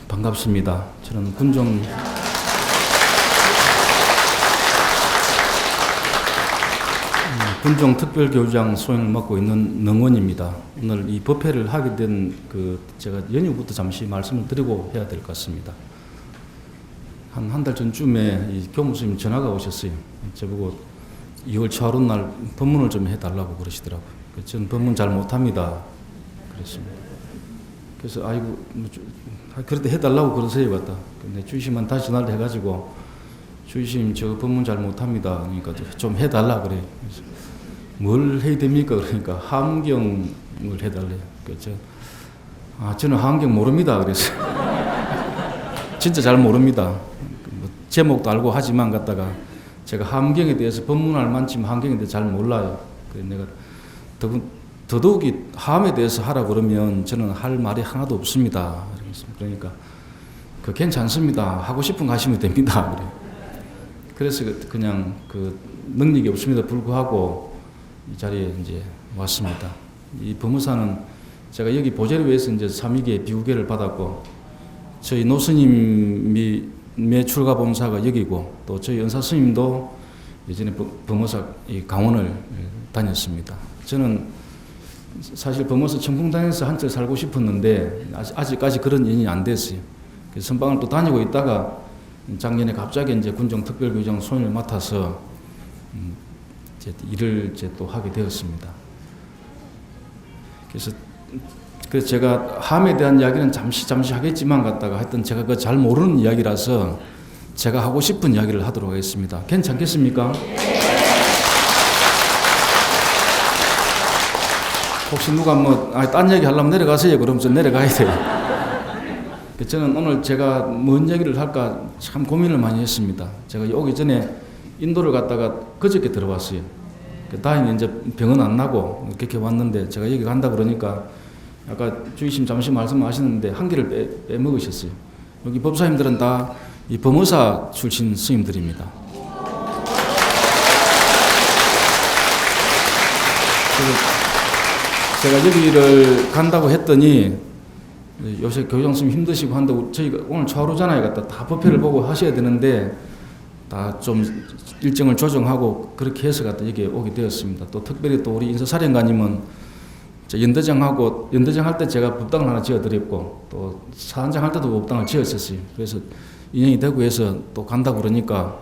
반갑습니다. 저는 군종 특별교장 소행을 맡고 있는 능원입니다. 오늘 이 법회를 하게 된 제가 연휴부터 잠시 말씀을 드리고 해야 될 것 같습니다. 한 달 전쯤에 이 교무스님 전화가 오셨어요. 저보고 2월 초하루 날 법문을 좀 해달라고 그러시더라고요. 저는 법문 잘 못합니다. 그랬습니다. 그래서 아이고 그래도 해달라고 그러세요 같다. 근데 주의심은 다시 전화를 해가지고 주의심 저 법문 잘 못합니다. 그러니까 좀 해달라 그래요. 그래서 뭘 해야 됩니까? 그러니까 하암경을 해달래요. 그래서 저는 하암경 모릅니다. 그래서 진짜 잘 모릅니다. 뭐 제목도 알고 하지만 갖다가 제가 하암경에 대해서 법문할 만큼 하암경에 대해서 잘 몰라요. 그래서 내가 더더욱이 하암에 대해서 하라 그러면 저는 할 말이 하나도 없습니다. 그러니까 괜찮습니다. 하고 싶은 거 하시면 됩니다. 그래서 그냥 능력이 없음에도 불구하고 이 자리에 이제 왔습니다. 이 법무사는 제가 여기 보좌를 위해서 이제 3위계 비우계를 받았고 저희 노스님이 출가 범사가 여기고 또 저희 연사 스님도 예전에 법무사 강원을 다녔습니다. 저는 사실 법무사 청풍단에서 한철 살고 싶었는데 아직까지 그런 인연이 안 됐어요. 그래서 선방을 또 다니고 있다가 작년에 갑자기 이제 군종 특별교장 소임을 맡아서 일을 또 하게 되었습니다. 그래서 제가 함에 대한 이야기는 잠시 하겠지만 갖다가 하여튼 제가 잘 모르는 이야기라서 제가 하고 싶은 이야기를 하도록 하겠습니다. 괜찮겠습니까? 혹시 누가 딴 얘기 하려면 내려가세요. 그러면 좀 내려가야 돼요. 저는 오늘 제가 뭔 얘기를 할까 참 고민을 많이 했습니다. 제가 오기 전에 인도를 갔다가 그저께 들어왔어요. 다행히 이제 병은 안 나고 그렇게 왔는데 제가 여기 간다 그러니까 아까 주의심 잠시 말씀하시는데 한 개를 빼먹으셨어요. 여기 법사님들은 다 이 법무사 출신 스님들입니다. 제가 여기를 간다고 했더니 요새 교장 스님 힘드시고 한데 저희가 오늘 초하루잖아요. 갖다 다 법회를 보고 하셔야 되는데 다 좀 일정을 조정하고 그렇게 해서 갖다 여기에 오게 되었습니다. 또 특별히 또 우리 인사사령관님은 연대장 할 때 제가 법당을 하나 지어드렸고 또 사안장 할 때도 법당을 지었었어요. 그래서 인연이 되고 해서 또 간다고 그러니까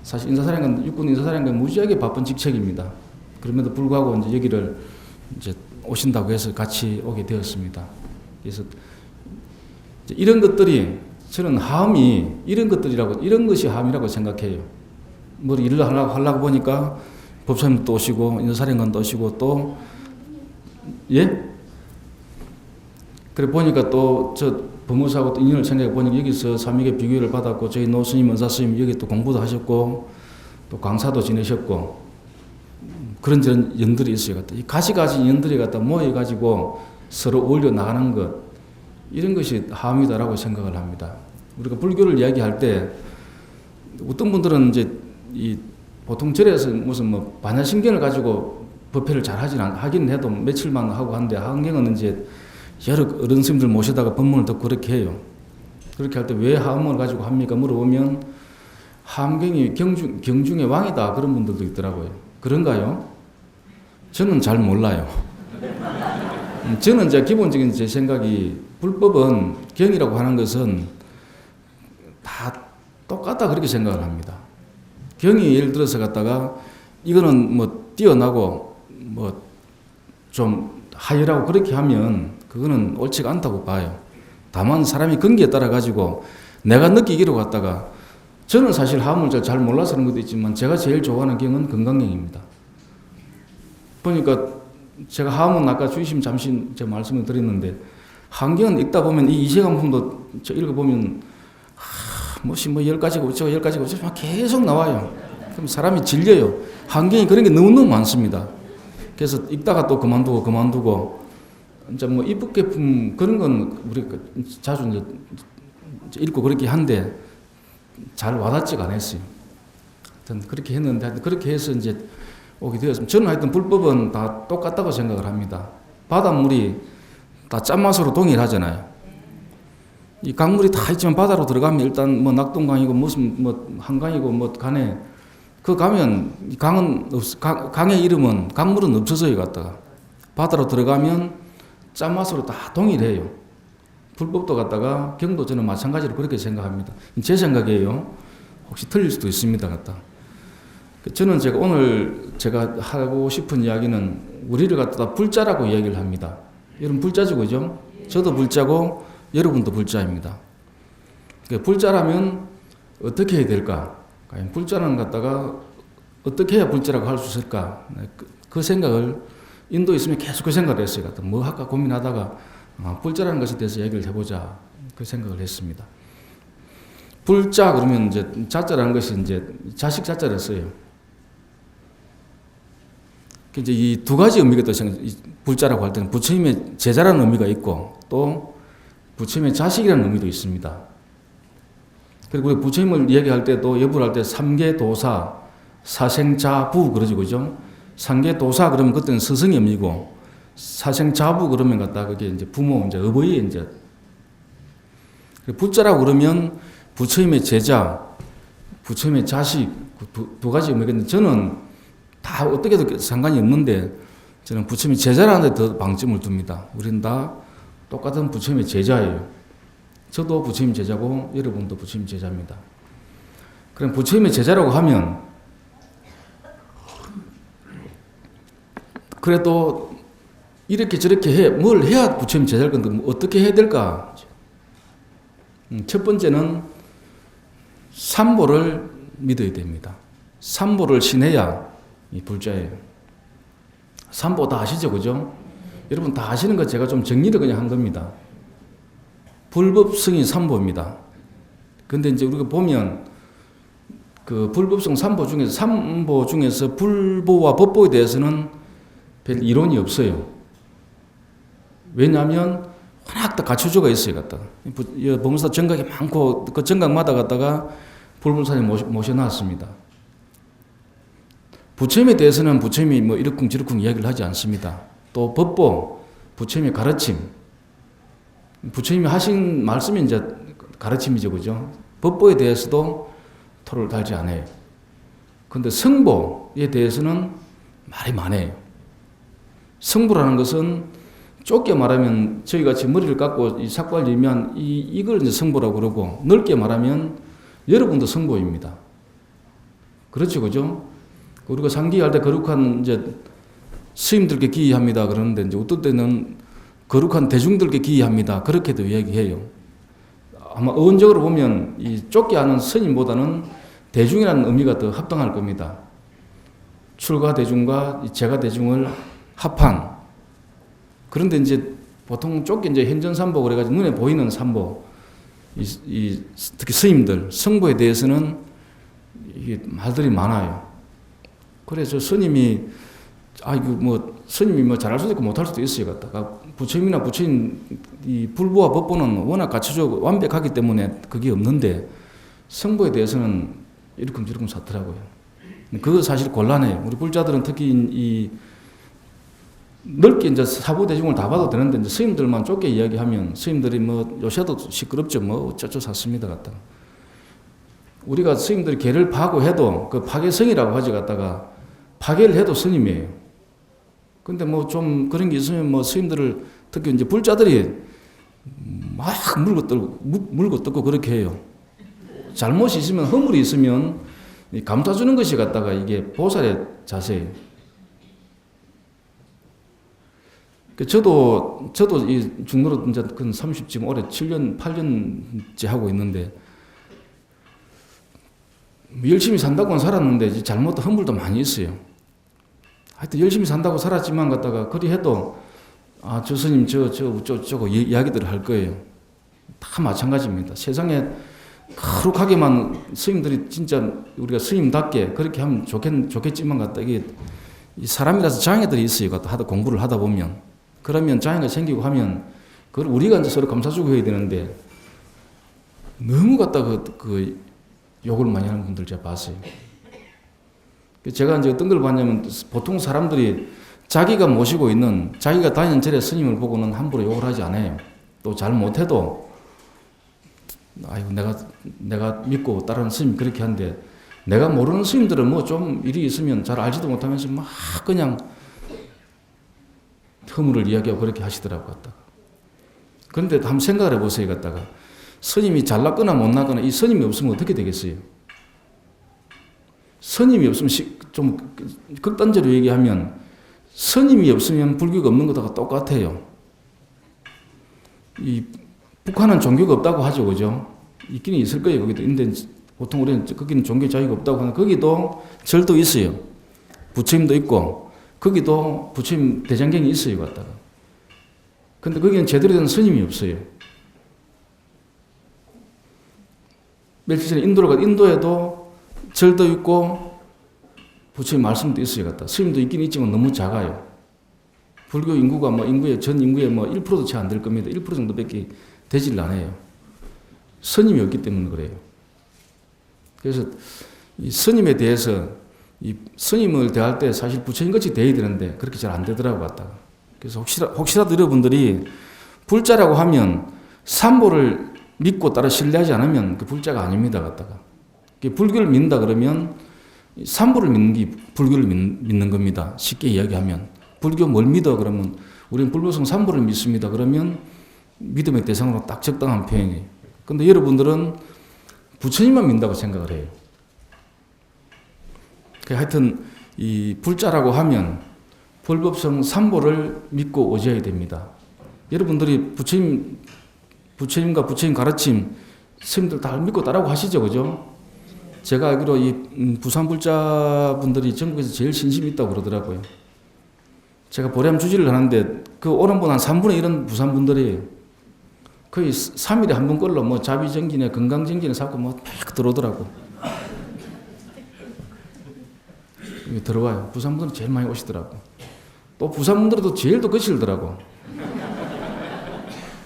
사실 육군 인사사령관 무지하게 바쁜 직책입니다. 그럼에도 불구하고 이제 여기를 이제 오신다고 해서 같이 오게 되었습니다. 그래서 이런 것들이 저는 하암이 이런 것이 하암이라고 생각해요. 일을 하려고 보니까 법사님도 오시고 인사사령관도 오시고 또 그래 보니까 또 법무사하고 또 인연을 생각해 보니까 여기서 3위계 비교를 받았고 저희 노스님, 은사스님 여기 또 공부도 하셨고 또 강사도 지내셨고 그런 연들이 있어요. 이 가지가지 연들이 모여가지고 서로 어울려 나가는 것 이런 것이 하암이다라고 생각을 합니다. 우리가 불교를 이야기할 때 어떤 분들은 이제 보통 절에서 무슨 반야신경을 가지고 법회를 잘 하긴 해도 며칠만 하고 하는데 하암경은 이제 여러 어른 스님들 모시다가 법문을 듣고 그렇게 해요. 그렇게 할 때 왜 하암을 가지고 합니까? 물어보면 하암경이 경중의 왕이다 그런 분들도 있더라고요. 그런가요? 저는 잘 몰라요. 저는 기본적인 제 생각이 불법은 경이라고 하는 것은 다 똑같다 그렇게 생각을 합니다. 경이 예를 들어서 갖다가 이거는 뛰어나고 좀 하이라고 그렇게 하면 그거는 옳지가 않다고 봐요. 다만 사람이 근기에 따라 가지고 내가 느끼기로 갖다가 저는 사실 하암을 잘 몰라서 그런 것도 있지만 제가 제일 좋아하는 경은 건강경입니다. 보니까 제가 하암은 아까 주의심 잠시 제가 말씀을 드렸는데 한경은 읽다 보면 이 이세강품도 읽어보면 10가지고 어쩌고 10가지고 어쩌고 계속 나와요. 그럼 사람이 질려요. 한경이 그런 게 너무너무 많습니다. 그래서 읽다가 또 그만두고 이제 이북계품 그런 건 우리가 자주 이제 읽고 그렇게 한데 잘 와닿지가 않았어요. 하여튼 그렇게 했는데 그렇게 해서 이제 오게 되었습니다. 저는 하여튼 불법은 다 똑같다고 생각을 합니다. 바닷물이 다 짠맛으로 동일하잖아요. 이 강물이 다 있지만 바다로 들어가면 일단 뭐 낙동강이고 무슨 뭐 한강이고 뭐 간에 그 가면 이 강은 강의 이름은 강물은 없어져요 갔다가 바다로 들어가면 짠맛으로 다 동일해요. 불법도 갖다가 경도 저는 마찬가지로 그렇게 생각합니다. 제 생각이에요. 혹시 틀릴 수도 있습니다 갖다. 저는 오늘 제가 하고 싶은 이야기는 우리를 갖다가 불자라고 이야기를 합니다. 여러분 불자죠, 그죠? 저도 불자고 여러분도 불자입니다. 불자라면 어떻게 해야 될까? 불자는 갖다가 어떻게 해야 불자라고 할 수 있을까? 그 생각을 인도에 있으면 계속 그 생각을 했어요. 뭐 할까 고민하다가 불자라는 것에 대해서 얘기를 해보자 그 생각을 했습니다. 불자 그러면 이제 자자라는 것이 이제 자식 자자를 써요. 이제 이 두 가지 의미가 또 불자라고 할 때는 부처님의 제자라는 의미가 있고 또 부처님의 자식이라는 의미도 있습니다. 그리고 우리 부처님을 얘기할 때도 여부를 할 때 삼계도사, 사생자부 그러죠, 그죠? 삼계도사 그러면 그때는 스승의 의미고 사생자부 그러면 갖다 그게 이제 부모 이제 어버이 이제 불자라고 그러면 부처님의 제자, 부처님의 자식 두 가지 의미가 있는데 저는 다 어떻게 해도 상관이 없는데 저는 부처님의 제자라는 데 더 방점을 둡니다. 우리는 다 똑같은 부처님의 제자예요. 저도 부처님 제자고 여러분도 부처님 제자입니다. 그럼 부처님의 제자라고 하면 그래도 이렇게 저렇게 뭘 해야 부처님 제자일 건데 어떻게 해야 될까? 첫 번째는 삼보를 믿어야 됩니다. 삼보를 신해야 이 불자예요. 삼보 다 아시죠, 그죠? 여러분 다 아시는 거 제가 좀 정리를 그냥 한 겁니다. 불법성이 삼보입니다. 근데 이제 우리가 보면 그 불법성 삼보 중에서 불보와 법보에 대해서는 별 이론이 없어요. 왜냐하면 워낙 다 갖춰져가 있어요, 갖다가. 법문사 정각이 많고 그 정각마다 갖다가 불법사에 모셔놨습니다. 부처님에 대해서는 부처님이 뭐 이러쿵저러쿵 이야기를 하지 않습니다. 또 법보, 부처님의 가르침, 부처님이 하신 말씀이 이제 가르침이죠, 그죠? 법보에 대해서도 토를 달지 않아요. 그런데 성보에 대해서는 말이 많아요. 성보라는 것은 좁게 말하면 저희같이 머리를 깎고 이 삭발 일면 이걸 이제 성보라고 그러고 넓게 말하면 여러분도 성보입니다. 그렇죠, 그죠? 우리가 상기할 때 거룩한 이제 스님들께 기이합니다. 그러는데 이제 어떤 때는 거룩한 대중들께 기이합니다. 그렇게도 얘기해요. 아마 어원적으로 보면 이 좁게 아는 스님보다는 대중이라는 의미가 더 합당할 겁니다. 출가 대중과 제가 대중을 합한. 그런데 이제 보통 좁게 이제 현전삼보 그래가지고 눈에 보이는 삼보, 특히 스님들, 성보에 대해서는 이게 말들이 많아요. 그래서 스님이 스님이 잘할 수도 있고 못할 수도 있어요. 갖다가 부처님이나 부처님 이 불보와 법보는 워낙 갖춰져 완벽하기 때문에 그게 없는데 성보에 대해서는 이러쿵저러쿵 사더라고요. 그거 사실 곤란해요. 우리 불자들은 특히 이 넓게 이제 사부 대중을 다 봐도 되는데 이제 스님들만 좁게 이야기하면 스님들이 뭐 요새도 시끄럽죠. 뭐 어쩌고 샀습니다. 갖다가 우리가 스님들이 개를 파고 해도 그 파괴성이라고 하지 갖다가 파괴를 해도 스님이에요. 근데 뭐 좀 그런 게 있으면 뭐 스님들을 특히 이제 불자들이 막 물고 뜯고 그렇게 해요. 잘못이 있으면 허물이 있으면 감싸주는 것이 갖다가 이게 보살의 자세예요. 저도 이 중로로 이제 근 30 지금 올해 7년 8년째 하고 있는데 열심히 산다고는 살았는데 잘못도 허물도 많이 있어요. 하여튼 열심히 산다고 살았지만 갖다가 그리 해도 저 스님 저거 이야기들을 할 거예요. 다 마찬가지입니다. 세상에 거룩하게만 스님들이 진짜 우리가 스님답게 그렇게 하면 좋겠지만 갖다 이게 사람이라서 장애들이 있어요. 갖다 공부를 하다 보면 그러면 장애가 생기고 하면 그걸 우리가 이제 서로 감싸주고 해야 되는데 너무 갖다 그 욕을 많이 하는 분들 제가 봤어요. 제가 이제 어떤 걸 봤냐면 보통 사람들이 자기가 모시고 있는 자기가 다니는 절의 스님을 보고는 함부로 욕을 하지 않아요. 또 잘 못해도 아이고 내가 믿고 따르는 스님이 그렇게 하는데 내가 모르는 스님들은 뭐 좀 일이 있으면 잘 알지도 못하면서 막 그냥 허물을 이야기하고 그렇게 하시더라고 갖다가. 그런데 한번 생각을 해보세요 갖다가. 스님이 잘났거나 못났거나 이 스님이 없으면 어떻게 되겠어요? 스님이 없으면 좀 극단적으로 얘기하면 스님이 없으면 불교가 없는 것하고 똑같아요. 이 북한은 종교가 없다고 하죠, 그죠? 있기는 있을 거예요. 거기도 근데 보통 우리는 거기는 종교 자유가 없다고 하는 거기도 절도 있어요. 부처님도 있고 거기도 부처님 대장경이 있어요, 갖다가. 근데 거기는 제대로 된 스님이 없어요. 며칠 전에 인도에도 절도 있고 부처님 말씀도 있어요, 갖다. 스님도 있긴 있지만 너무 작아요. 불교 인구가 전 인구의 1%도 채 안 될 겁니다. 1% 정도밖에 되질 않아요. 스님이 없기 때문에 그래요. 그래서 이 스님에 대해서 이 스님을 대할 때 사실 부처님같이 대해야 되는데 그렇게 잘 안 되더라고 갖다가. 그래서 혹시라도 여러분들이 불자라고 하면 삼보를 믿고 따라 신뢰하지 않으면 그 불자가 아닙니다 갖다가. 불교를 믿는다 그러면 삼보를 믿는 게 불교를 믿는 겁니다. 쉽게 이야기하면. 불교 뭘 믿어 그러면 우리는 불교성 삼보를 믿습니다. 그러면 믿음의 대상으로 딱 적당한 표현이에요. 근데 여러분들은 부처님만 믿는다고 생각을 해요. 하여튼 이 불자라고 하면 불법성 삼보를 믿고 의지해야 됩니다. 여러분들이 부처님과 부처님 가르침 스님들 다 믿고 따라고 하시죠, 그죠? 제가 알기로 이 부산 불자분들이 전국에서 제일 신심이 있다고 그러더라고요. 제가 보람 주지를 하는데 그 오는 분 한 3분의 1은 부산 분들이 거의 3일에 한 번 걸로 뭐 자비정진에 건강정진에 자꾸 뭐 막 들어오더라고. 들어와요. 부산 분들이 제일 많이 오시더라고. 또 부산 분들도 제일 또 거칠더라고.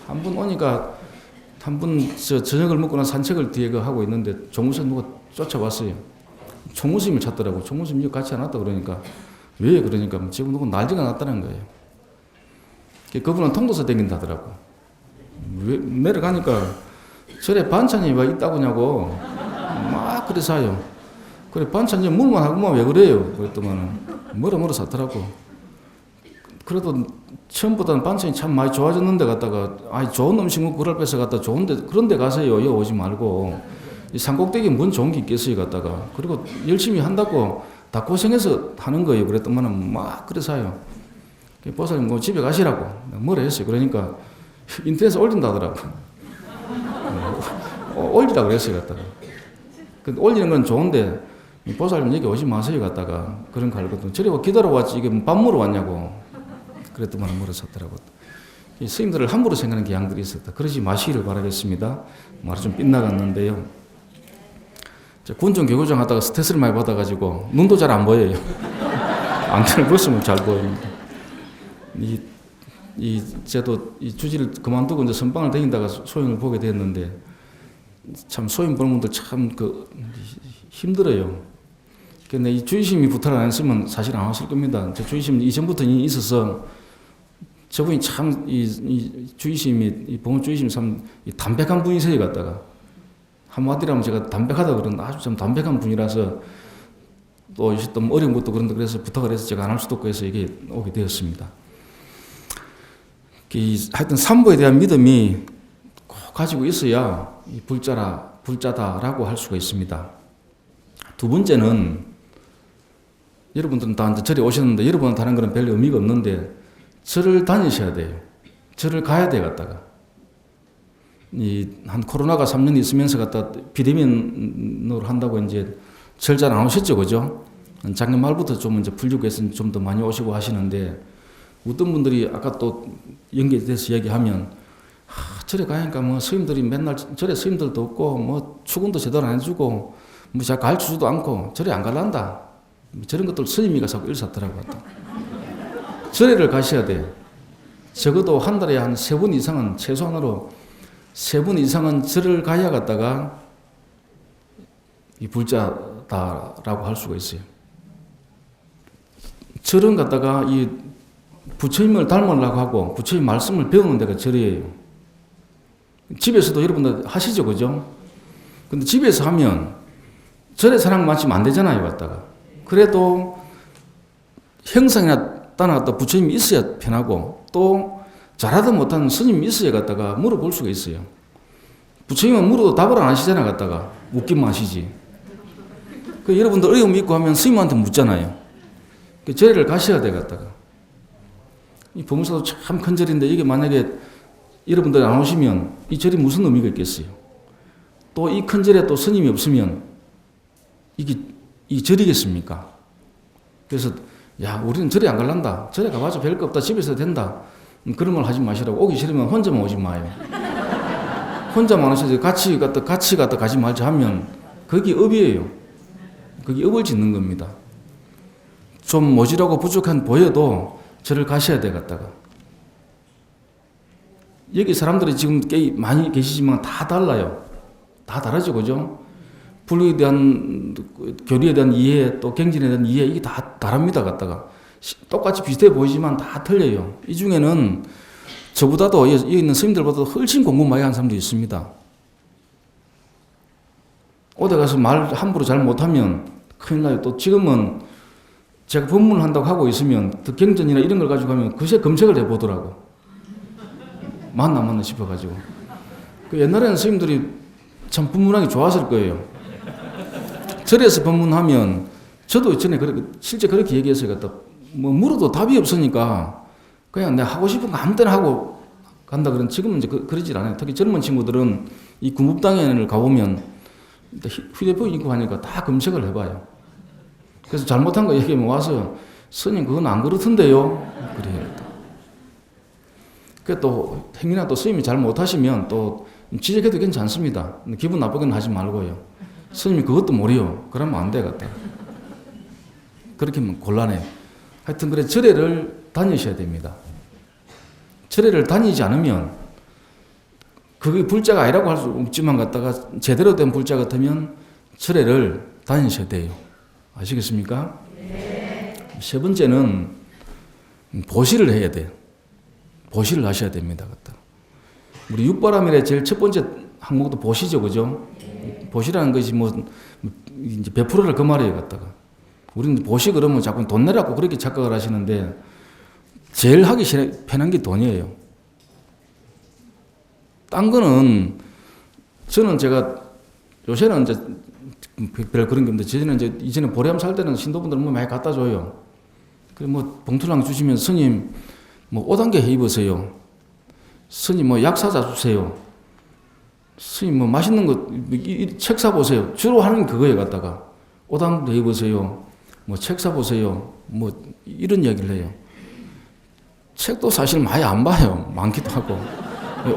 한 분 오니까 한 분 저녁을 먹고 난 산책을 뒤에 하고 있는데 종무선 누가 쫓아왔어요. 총무스님을 찾더라고. 총무스님 같이 안 왔다 그러니까 왜 그러니까 지금 누구 난리가 났다는 거예요. 그분은 통도사 댕긴다더라고. 왜 내려가니까 절에 반찬이 왜 있다고냐고 막 그래서요. 그래 반찬이 물만 하고만 왜 그래요? 그랬더만 뭐라 사더라고. 그래도 처음보다는 반찬이 참 많이 좋아졌는데 갔다가 좋은 음식 먹고 그럴 뺏어 갔다 좋은데 그런 데 가세요. 여기 오지 말고 이 산꼭대기에 뭔 좋은 게 있겠어요 갔다가. 그리고 열심히 한다고 다 고생해서 하는 거예요. 그랬더만 막 그래서요. 보살님 뭐 집에 가시라고 뭐라 했어요. 그러니까 인터넷에 올린다더라고. 올리라고 그랬어요 갔다가. 근데 올리는 건 좋은데 보살님 여기 오지 마세요 갔다가 그런 거 알거든. 저리 기다려 왔지 이게 밥 먹으러 왔냐고. 그랬더만 뭐라 샀더라고. 스님들을 함부로 생각하는 경향들이 있었다. 그러지 마시기를 바라겠습니다. 말이 좀 빗나갔는데요. 군종 교구장 하다가 스트레스를 많이 받아가지고 눈도 잘 안 보여요. 안경을 벗으면 잘 보입니다. 저도 이 주지를 그만두고 이제 선방을 다니다가 소형을 보게 됐는데 참 소형 보는 분들 참 힘들어요. 근데 이 주의심이 부탁을 안 했으면 사실 안 왔을 겁니다. 저 주의심이 이전부터 있어서 저분이 참 이 주의심이 보면 주의심이 참 담백한 분이세요 갖다가. 한마디로 하면 제가 담백하다 그러는데 아주 좀 담백한 분이라서 또 어려운 것도 그런데 그래서 부탁을 해서 제가 안 할 수도 없고 해서 이게 오게 되었습니다. 하여튼 삼보에 대한 믿음이 꼭 가지고 있어야 이 불자다라고 할 수가 있습니다. 두 번째는 여러분들은 다 이제 절에 오셨는데 여러분은 다른 거는 별 의미가 없는데 절을 다니셔야 돼요. 절을 가야 돼 갔다가. 한 코로나가 3년 있으면서 갖다 비대면으로 한다고 이제 절 잘 안 오셨죠, 그죠? 작년 말부터 좀 이제 풀리고해서 좀 더 많이 오시고 하시는데 어떤 분들이 아까 또 연계돼서 얘기하면 절에 가니까 뭐 스님들이 맨날 절에 스님들도 없고 뭐 축은도 제대로 안 해주고 뭐 잘 가르쳐주지도 않고 절에 안 갈란다. 저런 것들 스님이 가서 일사더라고. 절에를 가셔야 돼. 적어도 한 달에 한 3번 이상은 최소한으로 3번 이상은 절을 가야 갔다가 이 불자다라고 할 수가 있어요. 절은 갔다가 이 부처님을 닮으려고 하고 부처님 말씀을 배우는 데가 절이에요. 집에서도 여러분들 하시죠, 그죠? 근데 집에서 하면 절에 사람 맞으면 안 되잖아요, 갖다가. 그래도 형상이나 따라갔다 부처님이 있어야 편하고, 또 잘하든 못하는 스님이 있어야 갖다가 물어볼 수가 있어요. 부처님은 물어도 답을 안 하시잖아요, 갖다가. 웃기만 하시지. 그 여러분들 어려움이 있고 하면 스님한테 묻잖아요. 그 절에를 가셔야 돼, 갖다가. 이 법무사도 참 큰 절인데, 이게 만약에 여러분들 안 오시면 이 절이 무슨 의미가 있겠어요? 또 이 큰 절에 또 스님이 없으면 이게 이 절이겠습니까? 그래서 야, 우리는 절에 안 갈란다. 절에 가봐서 별거 없다. 집에서 된다. 그런 말 하지 마시라고. 오기 싫으면 혼자만 오지 마요. 혼자만 오셔서 같이 갔다 가지 말자 하면 그게 업이에요. 그게 업을 짓는 겁니다. 좀 모자라고 부족한 보여도 절을 가셔야 돼, 갔다가. 여기 사람들이 지금 꽤 많이 계시지만 다 달라요. 다 다르죠, 그죠? 불교에 대한, 교리에 대한 이해, 또 경전에 대한 이해, 이게 다 다릅니다, 갖다가. 똑같이 비슷해 보이지만 다 틀려요. 이 중에는 저보다도, 여기 있는 스님들보다도 훨씬 공부 많이 한 사람도 있습니다. 어디 가서 말 함부로 잘 못하면 큰일 나요. 또 지금은 제가 법문을 한다고 하고 있으면 더 경전이나 이런 걸 가지고 하면 그새 검색을 해보더라고. 맞나 싶어가지고. 그 옛날에는 스님들이 참 법문하기 좋았을 거예요. 절에서 법문하면 저도 전에 실제 그렇게 얘기했어요. 갖다 뭐 물어도 답이 없으니까 그냥 내가 하고 싶은 거 아무 때나 하고 간다 그런. 지금은 이제 그러질 않아요. 특히 젊은 친구들은 이 군법당회를 가보면 휴대폰 있고 하니까 다 검색을 해봐요. 그래서 잘못한 거 얘기하면 와서 스님 그건 안 그렇던데요. 그래요. 그 또 행위나 또 스님이 잘 못하시면 또 지적해도 괜찮습니다. 기분 나쁘게는 하지 말고요. 스님이 그것도 모르요. 그러면 안 돼, 같다. 그렇게 하면 곤란해요. 하여튼 그래 절에를 다니셔야 됩니다. 절에를 다니지 않으면 그게 불자가 아니라고 할 수 없지만 갖다가 제대로 된 불자 같으면 절에를 다니셔야 돼요. 아시겠습니까? 네. 세 번째는 보시를 해야 돼요. 보시를 하셔야 됩니다. 갖다. 우리 육바람일의 제일 첫 번째 항목도 보시죠, 그죠? 보시라는 것이 뭐 이제 100%를 그 말이에요, 갖다가. 우리는 보시 그러면 자꾸 돈 내라고 그렇게 착각을 하시는데 제일 하기 편한 게 돈이에요. 딴 거는 저는 제가 요새는 이제 별 그런 게 없는데 저는 이제 이전에 보람 살 때는 신도분들 뭐 많이 갖다 줘요. 그래 뭐 봉투랑 주시면 스님 뭐 5단계 해 입으세요. 스님 뭐 약 사자 주세요. 스님 뭐 맛있는 거 책 사보세요. 주로 하는 게 그거에 갖다가 5단계 해 입으세요. 뭐 책 사보세요. 뭐 이런 이야기를 해요. 책도 사실 많이 안 봐요. 많기도 하고.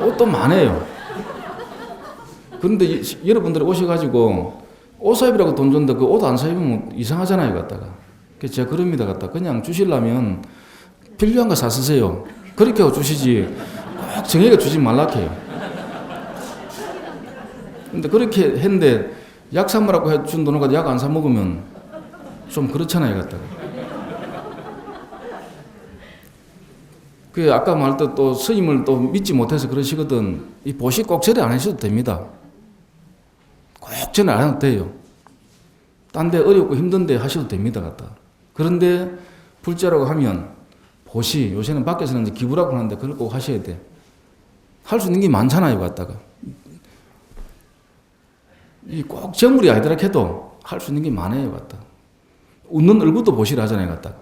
옷도 많아요. 그런데 여러분들이 오셔가지고 옷 사입이라고 돈 줬는데 그 옷 안 사입으면 이상하잖아요, 갖다가. 그래서 제가 그럽니다, 갖다. 그냥 주시려면 필요한 거 사 쓰세요. 그렇게 하고 주시지 꼭 정해가 주지 말라 해요. 근데 그렇게 했는데 약 사먹으라고 해준 돈을 가지고 약 안 사 먹으면 좀 그렇잖아요, 갖다가. 그 아까 말했던 또 스님을 또 믿지 못해서 그러시거든. 이 보시 꼭 절에 안 하셔도 됩니다. 꼭 절에 안 해도 돼요. 딴 데 어렵고 힘든데 하셔도 됩니다, 갖다. 그런데 불자라고 하면 보시, 요새는 밖에서는 이제 기부라고 하는데 그걸 꼭 하셔야 돼. 할 수 있는 게 많잖아요, 갖다가. 이 꼭 정물이 아니더라 해도 할 수 있는 게 많아요, 갖다. 웃는 얼굴도 보시라 하잖아요, 갖다가.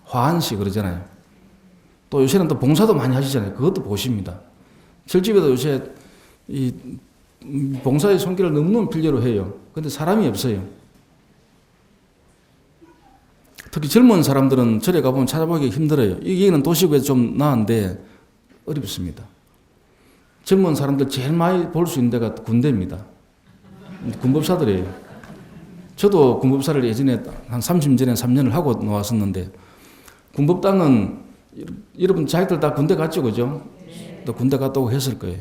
화한시 그러잖아요. 또 요새는 또 봉사도 많이 하시잖아요. 그것도 보십니다. 절집에도 요새 이 봉사의 손길을 너무너무 필요로 해요. 근데 사람이 없어요. 특히 젊은 사람들은 절에 가보면 찾아보기 힘들어요. 여기는 도시구에 좀 나은데 어렵습니다. 젊은 사람들 제일 많이 볼 수 있는 데가 군대입니다. 군법사들이에요. 저도 군법사를 예전에 한 30년 전에 3년을 하고 나왔었는데 군법당은 여러분 자기들 다 군대 갔죠, 그죠? 또 군대 갔다 오고 했을 거예요.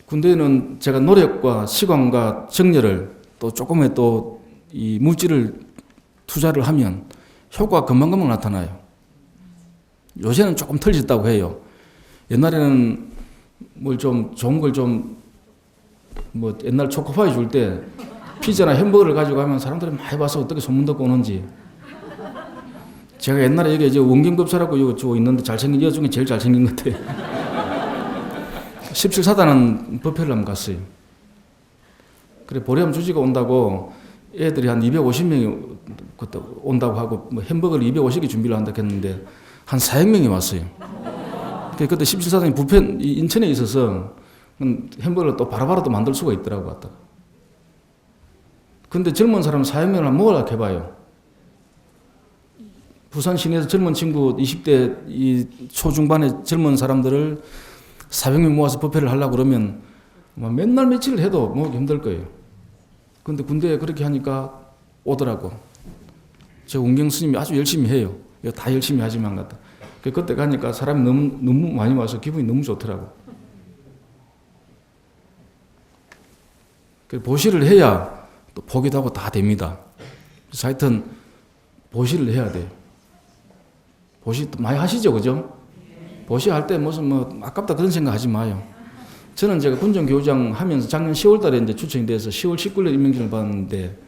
군대는 제가 노력과 시간과 정열을 또 조금의 또 이 물질을 투자를 하면 효과가 금방금방 나타나요. 요새는 조금 틀렸다고 해요. 옛날에는 뭘 좀 좋은 걸 좀 뭐 옛날 초코파이 줄 때 피자나 햄버거를 가지고 가면 사람들이 많이 봐서 어떻게 소문 듣고 오는지. 제가 옛날에 여기 이제 원경급사라고 요 있는데 잘생긴 여 중에 제일 잘생긴 것 같아요. 17사단은 법회를 한번 갔어요. 그래 보리암 주지가 온다고 애들이 한 250명이 그때 온다고 하고 뭐 햄버거를 250개 준비를 한다고 했는데 한 400명이 왔어요. 그때 17사단이 부편 인천에 있어서 햄버거를 또 바로바로 또 만들 수가 있더라고 갖다. 근데 젊은 사람 400명을 먹으려고 해봐요. 부산 시내에서 젊은 친구 20대 이 초중반의 젊은 사람들을 400명 모아서 법회를 하려고 그러면 맨날 며칠을 해도 먹기 힘들 거예요. 근데 군대에 그렇게 하니까 오더라고. 저 운경 스님이 아주 열심히 해요. 이거 다 열심히 하지만 같다. 그때 가니까 사람이 너무 많이 와서 기분이 너무 좋더라고. 보시를 해야 또 보기도 하고 다 됩니다. 그래서 하여튼 보시를 해야 돼요. 보시 많이 하시죠, 그죠? 보시 할 때 무슨 뭐 아깝다 그런 생각 하지 마요. 저는 제가 군정교장 하면서 작년 10월달에 이제 추천이 돼서 10월 19일 임명진을 받았는데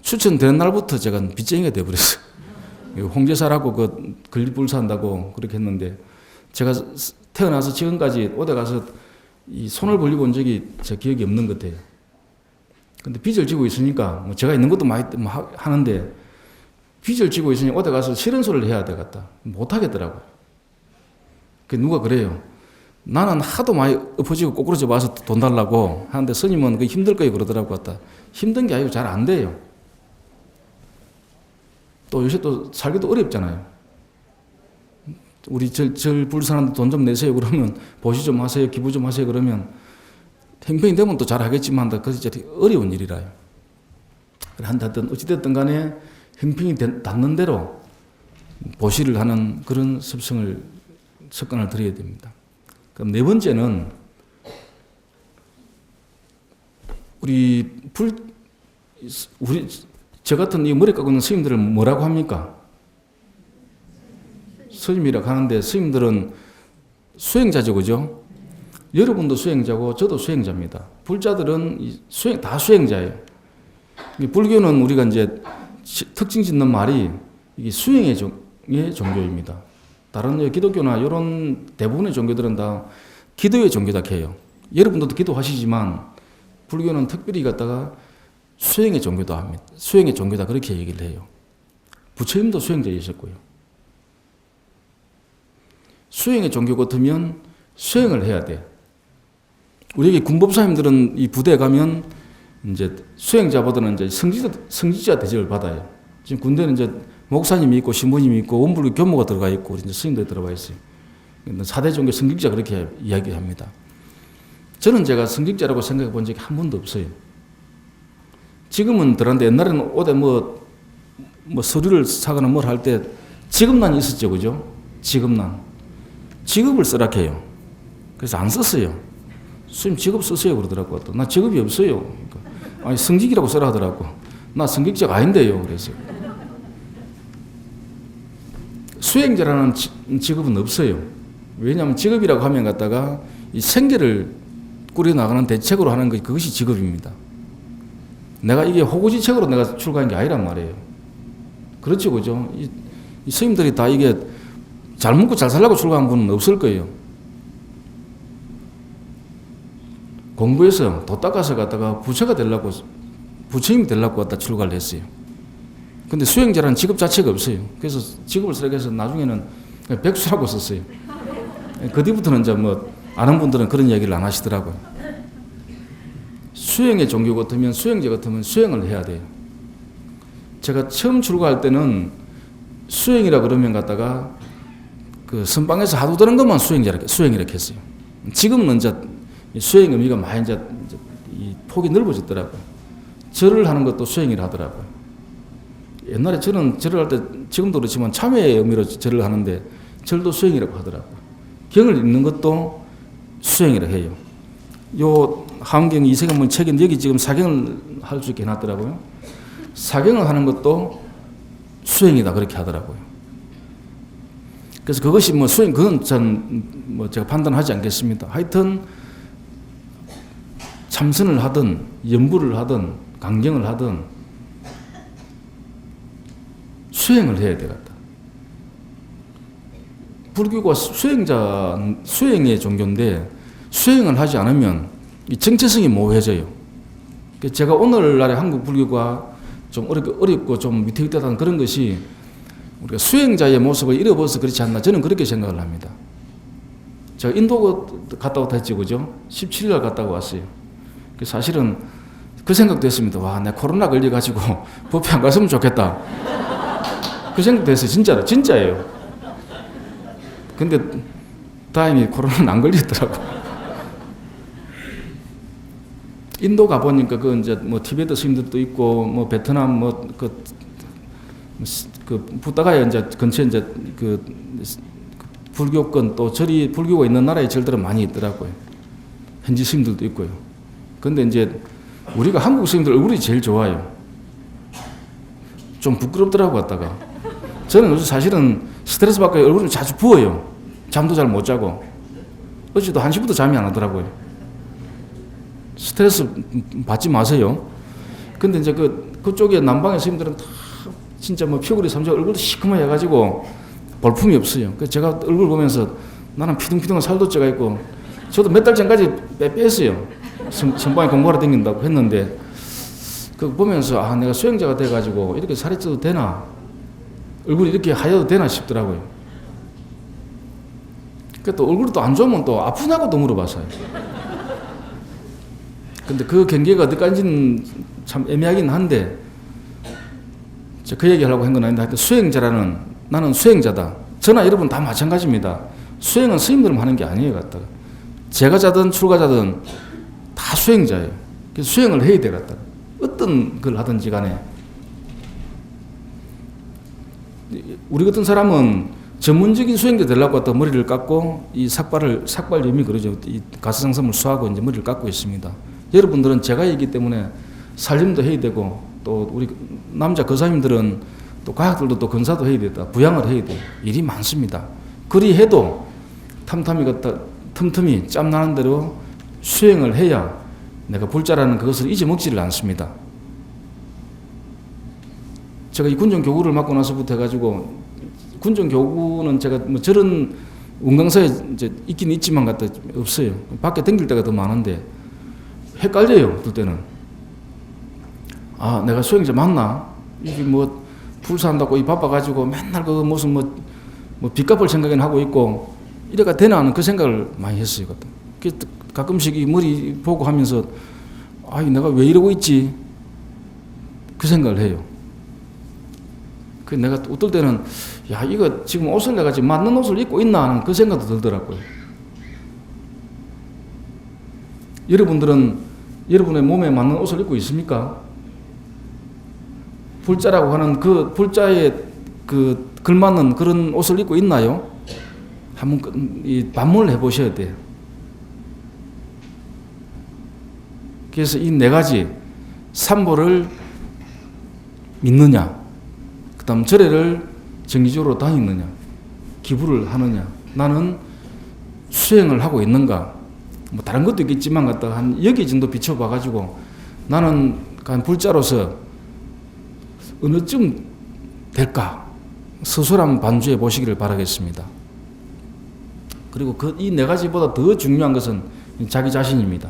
추천되는 날부터 제가 빚쟁이가 돼버렸어요. 홍제사라고 그 건립불사한다고 그렇게 했는데 제가 태어나서 지금까지 어디 가서 이 손을 벌리고 온 적이 제 기억이 없는 것 같아요. 근데 빚을 지고 있으니까 뭐 제가 있는 것도 많이 하는데 빚을 지고 있으니 어디 가서 싫은 소리를 해야 되겠다. 못 하겠더라고요. 누가 그래요. 나는 하도 많이 엎어지고 꼬꾸라져 봐서 돈 달라고 하는데 스님은 그 힘들 거예요 그러더라고 갖다. 힘든 게 아니고 잘 안 돼요. 또 요새 또 살기도 어렵잖아요. 우리 절 불사람들 돈 좀 내세요 그러면 보시 좀 하세요 기부 좀 하세요 그러면 형편이 되면 또 잘 하겠지만 그것이 진짜 어려운 일이라요. 한다든 어찌됐든 간에 형편이 닿는 대로 보시를 하는 그런 습성을 습관을 들여야 됩니다. 그럼 네 번째는 저 같은 이 머리 깎고 있는 스님들을 뭐라고 합니까? 스님이라고 하는데 스님들은 수행자죠, 그죠? 여러분도 수행자고 저도 수행자입니다. 불자들은 다 수행자예요. 불교는 우리가 이제 특징 짓는 말이 이게 수행의 종교입니다. 다른 기독교나 이런 대부분의 종교들은 다 기도의 종교다 해요. 여러분들도 기도하시지만 불교는 특별히 갖다가 수행의 종교다 합니다. 수행의 종교다 그렇게 얘기를 해요. 부처님도 수행자이셨고요. 수행의 종교 같으면 수행을 해야 돼. 우리 여기 군법사님들은 이 부대에 가면 이제 수행자보다는 이제 성지자 대접을 받아요. 지금 군대는 이제 목사님이 있고 신부님이 있고 원불교 교모가 들어가 있고 이제 스님들이 들어가 있어요. 4대 종교 성직자 그렇게 이야기합니다. 저는 제가 성직자라고 생각해 본 적이 한 번도 없어요. 지금은 그런데 옛날에는 어디 뭐 서류를 사거나 뭘 할 때 직업난이 있었죠, 그죠? 직업을 쓰라 해요. 그래서 안 썼어요. 스님 직업 쓰세요 그러더라고. 나 직업이 없어요. 그러니까, 아니 성직이라고 쓰라 하더라고. 나 성직자가 아닌데요. 그래서 수행자라는 직업은 없어요. 왜냐하면 직업이라고 하면 갖다가 이 생계를 꾸려나가는 대책으로 하는 것 그것이 직업입니다. 내가 이게 호구지책으로 내가 출가한 게 아니란 말이에요. 그렇죠, 그죠? 이 스님들이 다 이게 잘 먹고 잘 살려고 출가한 분은 없을 거예요. 공부해서 도 닦아서 갖다가 부처가 되려고, 부처님이 되려고 갖다 출가를 했어요. 근데 수행자라는 직업 자체가 없어요. 그래서 직업을 쓰라고 해서 나중에는 백수라고 썼어요. 그 뒤부터는 이제 뭐, 아는 분들은 그런 이야기를 안 하시더라고요. 수행의 종교 같으면, 수행자 같으면 수행을 해야 돼요. 제가 처음 출가할 때는 수행이라 그러면 갖다가 그 선방에서 하도 드는 것만 수행이라고 했어요. 지금은 이제 수행 의미가 많이 이제 이 폭이 넓어졌더라고요. 절을 하는 것도 수행이라 하더라고요. 옛날에 저는 절을 할 때 지금도 그렇지만 참회의 의미로 절을 하는데 절도 수행이라고 하더라고요. 경을 읽는 것도 수행이라고 해요. 요 한경 이세경문 책인 여기 지금 사경을 할 수 있게 해놨더라고요. 사경을 하는 것도 수행이다 그렇게 하더라고요. 그래서 그것이 뭐 수행 그건 전 뭐 제가 판단하지 않겠습니다. 하여튼 참선을 하든 연부를 하든 강경을 하든 수행을 해야 되겠다. 불교가 수행의 종교인데 수행을 하지 않으면 이 정체성이 모호해져요. 제가 오늘날의 한국 불교가 좀 어렵고 좀 위태위태하다는 그런 것이 우리가 수행자의 모습을 잃어버려서 그렇지 않나 저는 그렇게 생각을 합니다. 제가 인도 갔다 왔다 했지, 그죠? 17일 갔다 왔어요. 사실은 그 생각도 했습니다. 와, 내가 코로나 걸려가지고 법회 안 갔으면 좋겠다. 그 생각도 했어요. 진짜예요. 근데 다행히 코로나는 안 걸리더라고. 인도 가보니까 그 이제 뭐 티베트 스님들도 있고 뭐 베트남 부다가야 이제 근처에 이제 그 불교권 또 절이 불교가 있는 나라의 절들은 많이 있더라고요. 현지 스님들도 있고요. 근데 이제 우리가 한국 스님들 얼굴이 제일 좋아요. 좀 부끄럽더라고 갔다가. 저는 요즘 사실은 스트레스 받고 얼굴이 자주 부어요. 잠도 잘 못 자고. 어제도 1시부터 잠이 안 오더라고요. 스트레스 받지 마세요. 근데 이제 그쪽에 남방의 스님들은 다 진짜 뭐 피골이 삼자 얼굴도 시커멓게 해가지고 볼품이 없어요. 그래서 제가 얼굴 보면서 나는 피둥피둥한 살도 쪄가 있고 저도 몇 달 전까지 뺐어요. 선방에 공부하러 다닌다고 했는데 그거 보면서 아 내가 수행자가 돼가지고 이렇게 살이 쪄도 되나 얼굴이 이렇게 하얘도 되나 싶더라고요. 또 얼굴이 또 안 좋으면 또 아프냐고 물어봤어요. 근데 그 경계가 어디까지는 참 애매하긴 한데 그 얘기하려고 한 건 아닌데 하여튼 수행자라는 나는 수행자다. 저나 여러분 다 마찬가지입니다. 수행은 스님들만 하는 게 아니에요. 갖다가 제가자든 출가자든 다 수행자예요. 그래서 수행을 해야 돼. 갖다가 어떤 걸 하든지 간에 우리 같은 사람은 전문적인 수행자 되려고 갖다 머리를 깎고 이 삭발염이 그러죠. 이 가스상섬을 수하고 이제 머리를 깎고 있습니다. 여러분들은 제가이기 때문에 살림도 해야 되고 또 우리 남자 거사님들은 또 과학들도 또 건사도 해야 된다. 부양을 해야 돼. 일이 많습니다. 그리 해도 틈틈이 짬나는 대로 수행을 해야 내가 불자라는 그것을 잊어먹지를 않습니다. 제가 이 군정교구를 맡고 나서부터 해가지고 군정교구는 제가 뭐 저런 운강사에 이제 있긴 있지만 갖다 없어요. 밖에 댕길 때가 더 많은데 헷갈려요. 들 때는 아 내가 수행자 맞나? 이게 뭐 불사한다고 이 바빠가지고 맨날 그 무슨 뭐 빚갚을 생각은 하고 있고 이래가 되나 하는 그 생각을 많이 했어요. 가끔씩 이 머리 보고 하면서 아 내가 왜 이러고 있지? 그 생각을 해요. 그 내가 어떨 때는 야 이거 지금 옷을 내가 지금 맞는 옷을 입고 있나 하는 그 생각도 들더라고요. 여러분들은 여러분의 몸에 맞는 옷을 입고 있습니까? 불자라고 하는 그 불자에 그 걸맞는 그런 옷을 입고 있나요? 한번 반문을 해보셔야 돼요. 그래서 이 네 가지 삼보를 믿느냐, 그 다음 절에를 정기적으로 다니느냐, 기부를 하느냐, 나는 수행을 하고 있는가, 뭐 다른 것도 있겠지만 갖다 한 여기 정도 비춰봐가지고 나는 한 불자로서 어느쯤 될까 서술한 반주해 보시기를 바라겠습니다. 그리고 이 네 가지보다 더 중요한 것은 자기 자신입니다.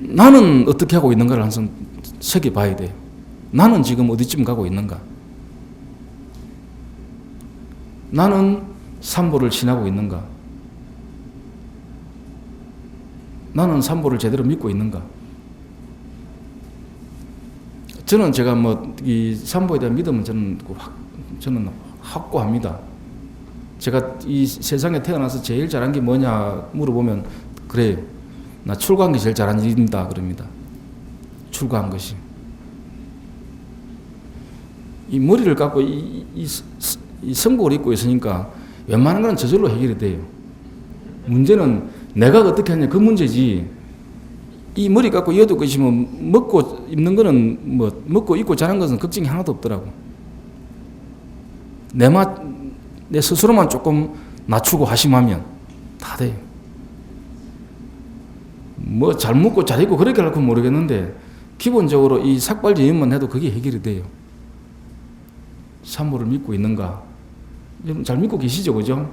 나는 어떻게 하고 있는가를 항상 새겨봐야 돼요. 나는 지금 어디쯤 가고 있는가? 나는 삼보를 지나고 있는가? 나는 삼보를 제대로 믿고 있는가? 저는 제가 뭐 이 삼보에 대한 믿음은 저는 확고합니다. 제가 이 세상에 태어나서 제일 잘한 게 뭐냐 물어보면 그래요. 나 출가한 게 제일 잘한 일입니다. 그럽니다. 출가한 것이. 이 머리를 깎고 이 성복을 입고 있으니까 웬만한 건 저절로 해결이 돼요. 문제는 내가 어떻게 하냐 그 문제지. 이 머리 깎고 이어도 것이면 먹고 입는 거는 뭐 먹고 입고 자는 것은 걱정이 하나도 없더라고. 내 스스로만 조금 낮추고 하심하면 다 돼요. 뭐 잘 먹고 잘 입고 그렇게 할건 모르겠는데 기본적으로 이 삭발지인만 해도 그게 해결이 돼요. 산모를 믿고 있는가? 여러분 잘 믿고 계시죠, 그죠?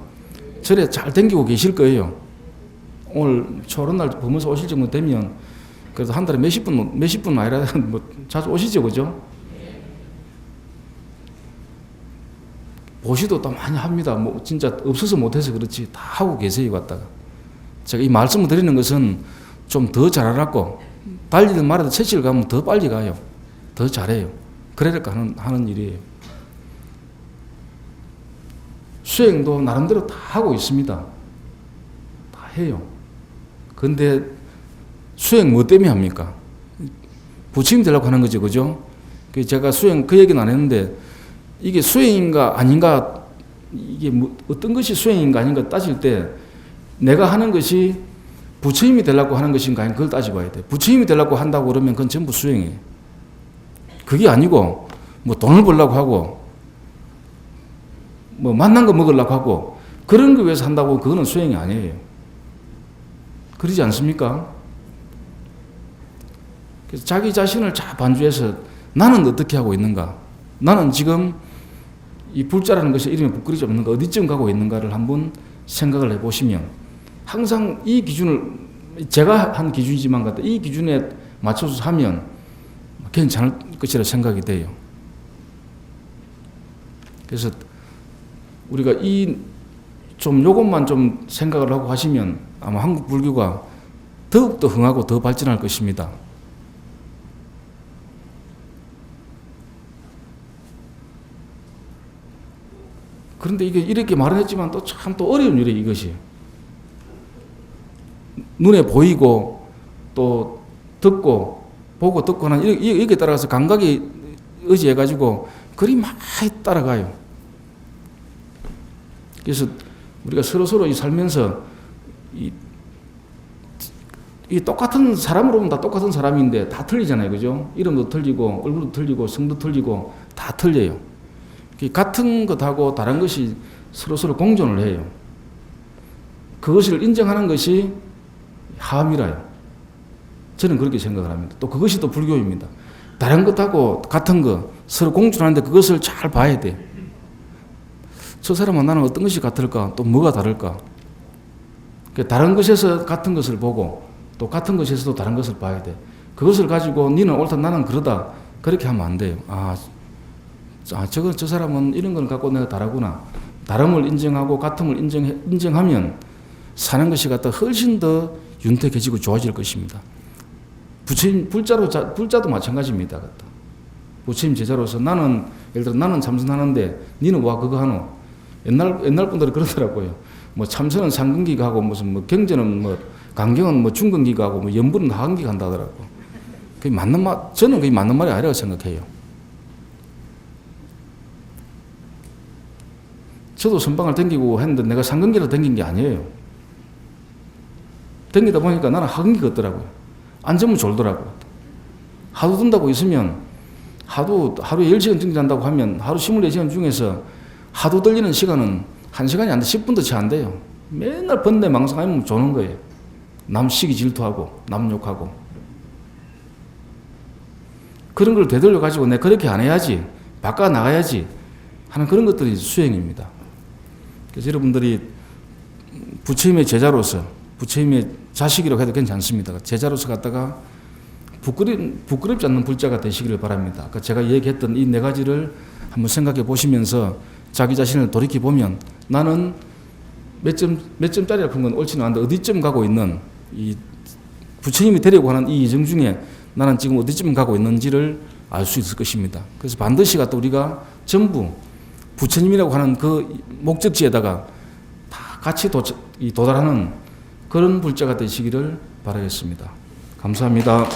절에 잘 댕기고 계실 거예요. 오늘 초런 날 범어서 오실 정도 되면 그래도 한 달에 몇십 분 아니라 뭐 자주 오시죠, 그죠? 보시도 또 많이 합니다. 뭐 진짜 없어서 못해서 그렇지 다 하고 계세요, 갔다가. 제가 이 말씀을 드리는 것은 좀 더 잘하라고 달리든 말아도 채찍을 가면 더 빨리 가요. 더 잘해요. 그래야 될까 하는 일이에요. 수행도 나름대로 다 하고 있습니다. 다 해요. 근데 수행 뭐 때문에 합니까? 부처님 되려고 하는 거죠, 그죠? 제가 수행 그 얘기는 안 했는데 이게 수행인가 아닌가, 이게 뭐 어떤 것이 수행인가 아닌가 따질 때 내가 하는 것이 부처님이 되려고 하는 것인가 아닌가 그걸 따져봐야 돼. 부처님이 되려고 한다고 그러면 그건 전부 수행이에요. 그게 아니고 뭐 돈을 벌려고 하고 뭐 만난 거 먹으려고 하고 그런 거 위해서 한다고 그거는 수행이 아니에요. 그러지 않습니까? 그래서 자기 자신을 잘 반주해서 나는 어떻게 하고 있는가? 나는 지금 이 불자라는 것이 이름에 부끄러지 없는가? 어디쯤 가고 있는가를 한번 생각을 해보시면 항상 이 기준을 제가 한 기준이지만 같다. 이 기준에 맞춰서 하면 괜찮을 것이라 생각이 돼요. 그래서 우리가 요것만 좀 생각을 하고 하시면 아마 한국 불교가 더욱더 흥하고 더 발전할 것입니다. 그런데 이게 이렇게 말은 했지만 또 참 또 어려운 일이에요, 이것이. 눈에 보이고 또 듣고 보고 듣고 하는 이게 따라가서 감각이 의지해가지고 그리 많이 따라가요. 그래서 우리가 서로 살면서 이 똑같은 사람으로 보면 다 똑같은 사람인데 다 틀리잖아요, 그죠? 이름도 틀리고 얼굴도 틀리고 성도 틀리고 다 틀려요. 같은 것하고 다른 것이 서로 공존을 해요. 그것을 인정하는 것이 하함이라요. 저는 그렇게 생각을 합니다. 또 그것이 또 불교입니다. 다른 것하고 같은 것 서로 공존하는데 그것을 잘 봐야 돼. 저 사람은 나는 어떤 것이 같을까? 또 뭐가 다를까? 다른 것에서 같은 것을 보고 또 같은 것에서도 다른 것을 봐야 돼. 그것을 가지고 니는 옳다 나는 그러다 그렇게 하면 안 돼요. 저 사람은 이런 걸 갖고 내가 다르구나. 다름을 인정하고 같음을 인정하면 사는 것이 갖다 훨씬 더 윤택해지고 좋아질 것입니다. 부처님 불자도 마찬가지입니다. 부처님 제자로서 나는 예를 들어 나는 참선하는데 니는 와 그거 하노? 옛날 분들이 그러더라고요. 뭐 참선은 상근기가 하고 무슨 뭐 경전은 뭐 강경은 뭐 중근기가 하고 뭐 연불은 하근기가 한다 하더라고. 그게 맞는 말, 저는 그게 맞는 말이 아니라고 생각해요. 저도 선방을 댕기고 했는데 내가 상근기로 댕긴 게 아니에요. 댕기다 보니까 나는 하근기가 없더라고요. 앉으면 졸더라고요. 하루 든다고 있으면 하루에 10시간 댕긴다고 하면 하루 24시간 중에서 하루 들리는 시간은 1시간이 안 돼, 10분도 채 안 돼요. 맨날 번뇌 망상하면 조는 거예요. 남 시기 질투하고 남 욕하고 그런 걸 되돌려 가지고 내가 그렇게 안 해야지, 바꿔 나가야지 하는 그런 것들이 수행입니다. 그래서 여러분들이 부처님의 제자로서 부처님의 자식이라고 해도 괜찮습니다. 제자로서 갖다가 부끄럽지 않는 불자가 되시기를 바랍니다. 아까 제가 얘기했던 이 네 가지를 한번 생각해 보시면서 자기 자신을 돌이켜 보면 나는 몇 점짜리라 그런 건 옳지는 않은데 어디쯤 가고 있는 이 부처님이 되려고 하는 이 이정 중에 나는 지금 어디쯤 가고 있는지를 알 수 있을 것입니다. 그래서 반드시 갖다 우리가 전부 부처님이라고 하는 그 목적지에다가 다 같이 도달하는 그런 불자가 되시기를 바라겠습니다. 감사합니다.